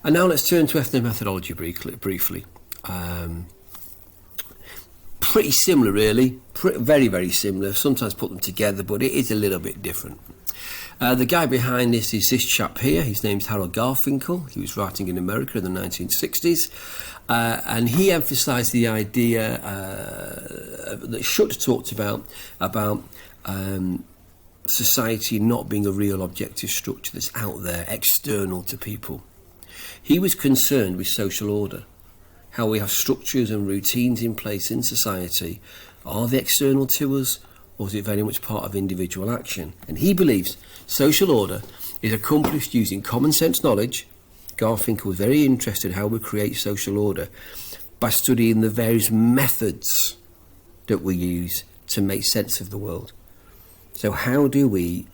And now let's turn to ethnomethodology briefly. Pretty similar, really. Very, very similar. Sometimes put them together, but it is a little bit different. The guy behind this is this chap here. His name's Harold Garfinkel. He was writing in America in the 1960s. And he emphasised the idea that Schutt talked about society not being a real objective structure that's out there, external to people. He was concerned with social order, how we have structures and routines in place in society. Are they external to us, or is it very much part of individual action? And he believes social order is accomplished using common sense knowledge. Garfinkel was very interested in how we create social order by studying the various methods that we use to make sense of the world. So how do we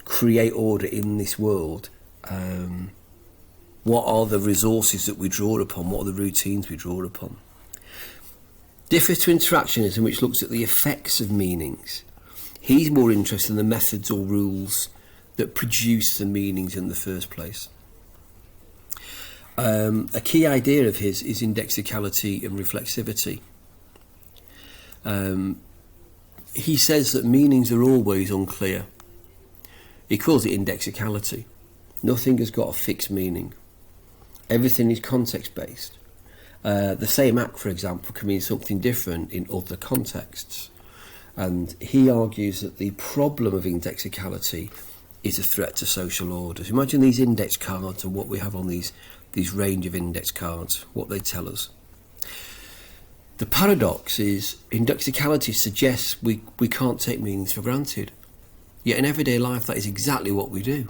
create order in this world? What are the resources that we draw upon? What are the routines we draw upon? Differs to interactionism, which looks at the effects of meanings. He's more interested in the methods or rules that produce the meanings in the first place. A key idea of his is indexicality and reflexivity. He says that meanings are always unclear. He calls it indexicality. Nothing has got a fixed meaning. Everything is context-based. The same act, for example, can mean something different in other contexts. And he argues that the problem of indexicality is a threat to social order. So imagine these index cards and what we have on these range of index cards, what they tell us. The paradox is indexicality suggests we can't take meanings for granted. Yet in everyday life, that is exactly what we do.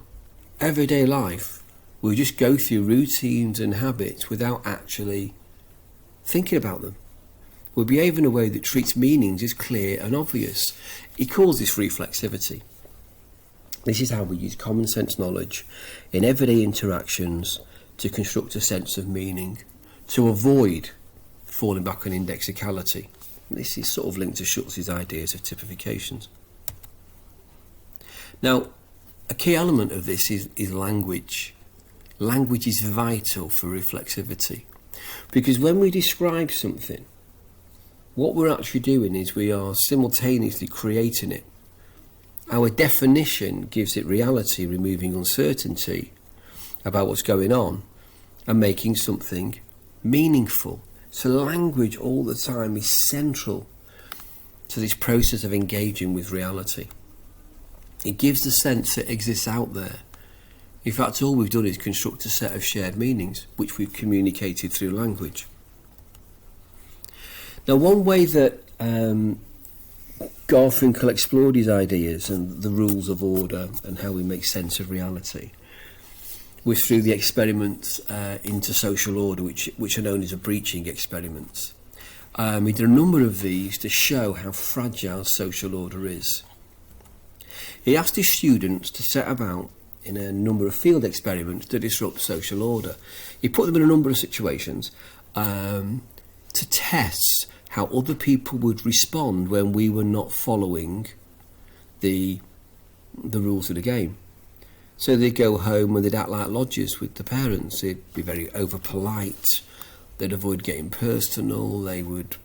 Everyday life, we just go through routines and habits without actually thinking about them. We behave in a way that treats meanings as clear and obvious. He calls this reflexivity. This is how we use common sense knowledge in everyday interactions to construct a sense of meaning, to avoid falling back on indexicality. This is sort of linked to Schutz's ideas of typifications. Now, a key element of this is language. Language is vital for reflexivity, because when we describe something, what we're actually doing is we are simultaneously creating it. Our definition gives it reality, removing uncertainty about what's going on and making something meaningful. So language all the time is central to this process of engaging with reality. It gives the sense that exists out there. In fact, all we've done is construct a set of shared meanings, which we've communicated through language. Now, one way that Garfinkel explored his ideas and the rules of order and how we make sense of reality was through the experiments into social order, which are known as the breaching experiments. He did a number of these to show how fragile social order is. He asked his students to set about in a number of field experiments to disrupt social order. He put them in a number of situations to test how other people would respond when we were not following the rules of the game. So they'd go home and they'd act like lodgers with the parents. They'd be very over polite. They'd avoid getting personal. They would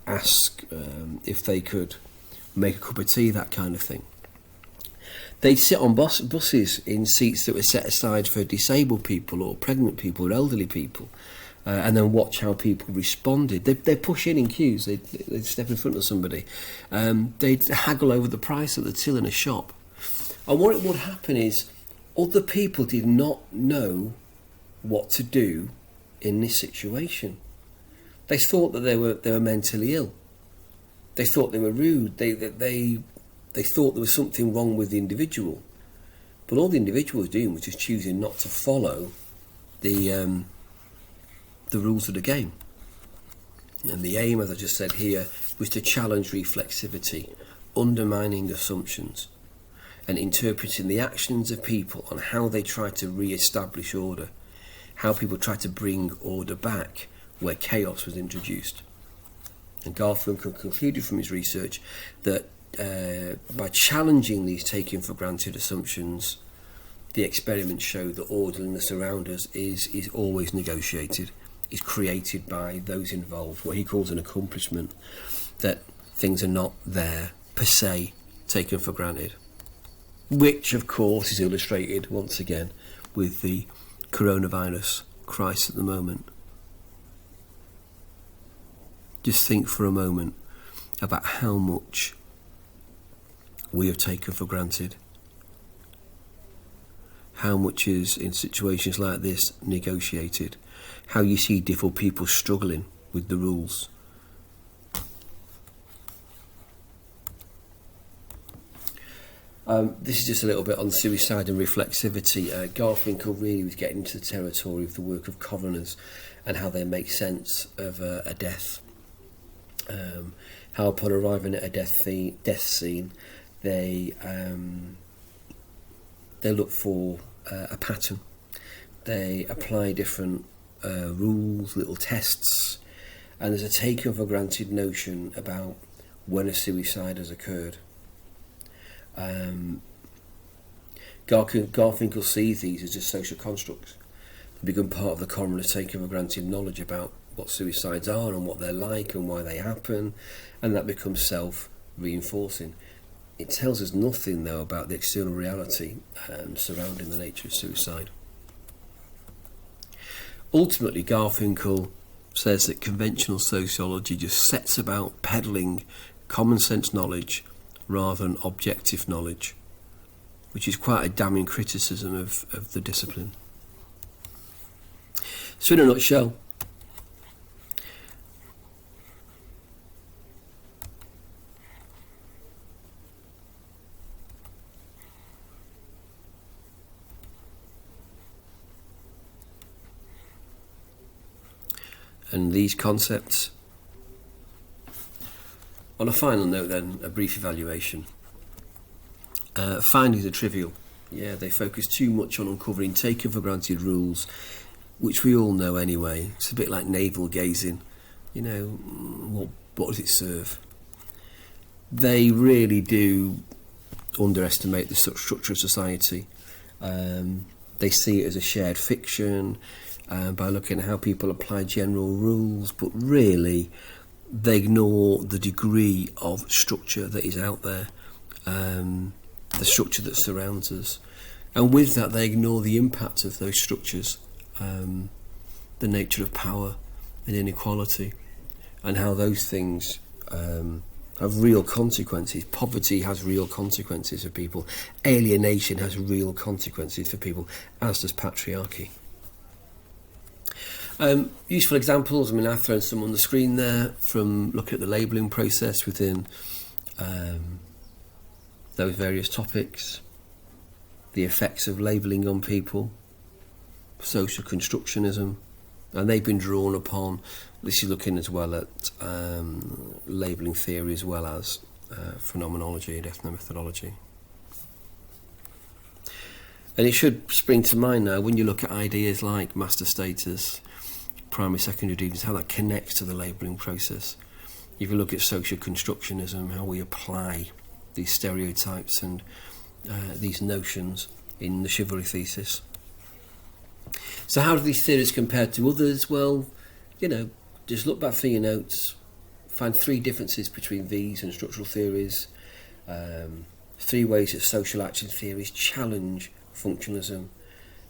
ask if they could make a cup of tea, that kind of thing. They'd sit on buses in seats that were set aside for disabled people or pregnant people or elderly people, and then watch how people responded. They'd push in queues. They'd step in front of somebody. They'd haggle over the price of the till in a shop. And what would happen is other people did not know what to do in this situation. They thought that they were mentally ill. They thought they were rude. They thought there was something wrong with the individual. But all the individual was doing was just choosing not to follow the rules of the game. And the aim, as I just said here, was to challenge reflexivity, undermining assumptions, and interpreting the actions of people on how they try to re-establish order, how people try to bring order back where chaos was introduced. And Garfinkel concluded from his research that by challenging these taken for granted assumptions, the experiments show that orderliness around us is always negotiated, is created by those involved, what he calls an accomplishment, that things are not there per se, taken for granted, which of course is illustrated once again with the coronavirus crisis at the moment. Just think for a moment about how much we have taken for granted. How much is, in situations like this, negotiated. How you see different people struggling with the rules. This is just a little bit on suicide and reflexivity. Garfinkel really was getting into the territory of the work of coroners and how they make sense of a death. How upon arriving at a death scene, they look for a pattern. They apply different rules, little tests, and there's a taken for granted notion about when a suicide has occurred. Garfinkel sees these as just social constructs. They become part of the coroner's taken for granted knowledge about what suicides are and what they're like and why they happen, and that becomes self-reinforcing. It tells us nothing, though, about the external reality surrounding the nature of suicide. Ultimately, Garfinkel says that conventional sociology just sets about peddling common sense knowledge rather than objective knowledge, which is quite a damning criticism of the discipline. So in a nutshell, and these concepts. On a final note then, a brief evaluation. Findings are trivial. Yeah, they focus too much on uncovering taken for granted rules, which we all know anyway. It's a bit like navel gazing. You know, what does it serve? They really do underestimate the structure of society. They see it as a shared fiction, by looking at how people apply general rules, but really they ignore the degree of structure that is out there, the structure that surrounds us, and with that they ignore the impact of those structures, the nature of power and inequality, and how those things have real consequences. Poverty has real consequences for people, alienation has real consequences for people, as does patriarchy. Useful examples, I mean, I've thrown some on the screen there from looking at the labelling process within those various topics, the effects of labelling on people, social constructionism, and they've been drawn upon. This is looking as well at labelling theory as well as phenomenology and ethnomethodology. And it should spring to mind now when you look at ideas like master status, primary, secondary deviance, how that connects to the labelling process. If you look at social constructionism, how we apply these stereotypes and these notions in the chivalry thesis. So how do these theories compare to others? Well, you know, just look back through your notes, find 3 differences between these and structural theories, 3 ways that social action theories challenge functionalism,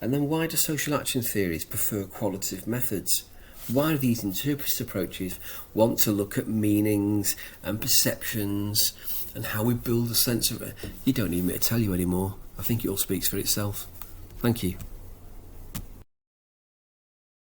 and then why do social action theories prefer qualitative methods? Why do these interpretive approaches want to look at meanings and perceptions and how we build a sense of it? You don't need me to tell you anymore. I think it all speaks for itself. Thank you.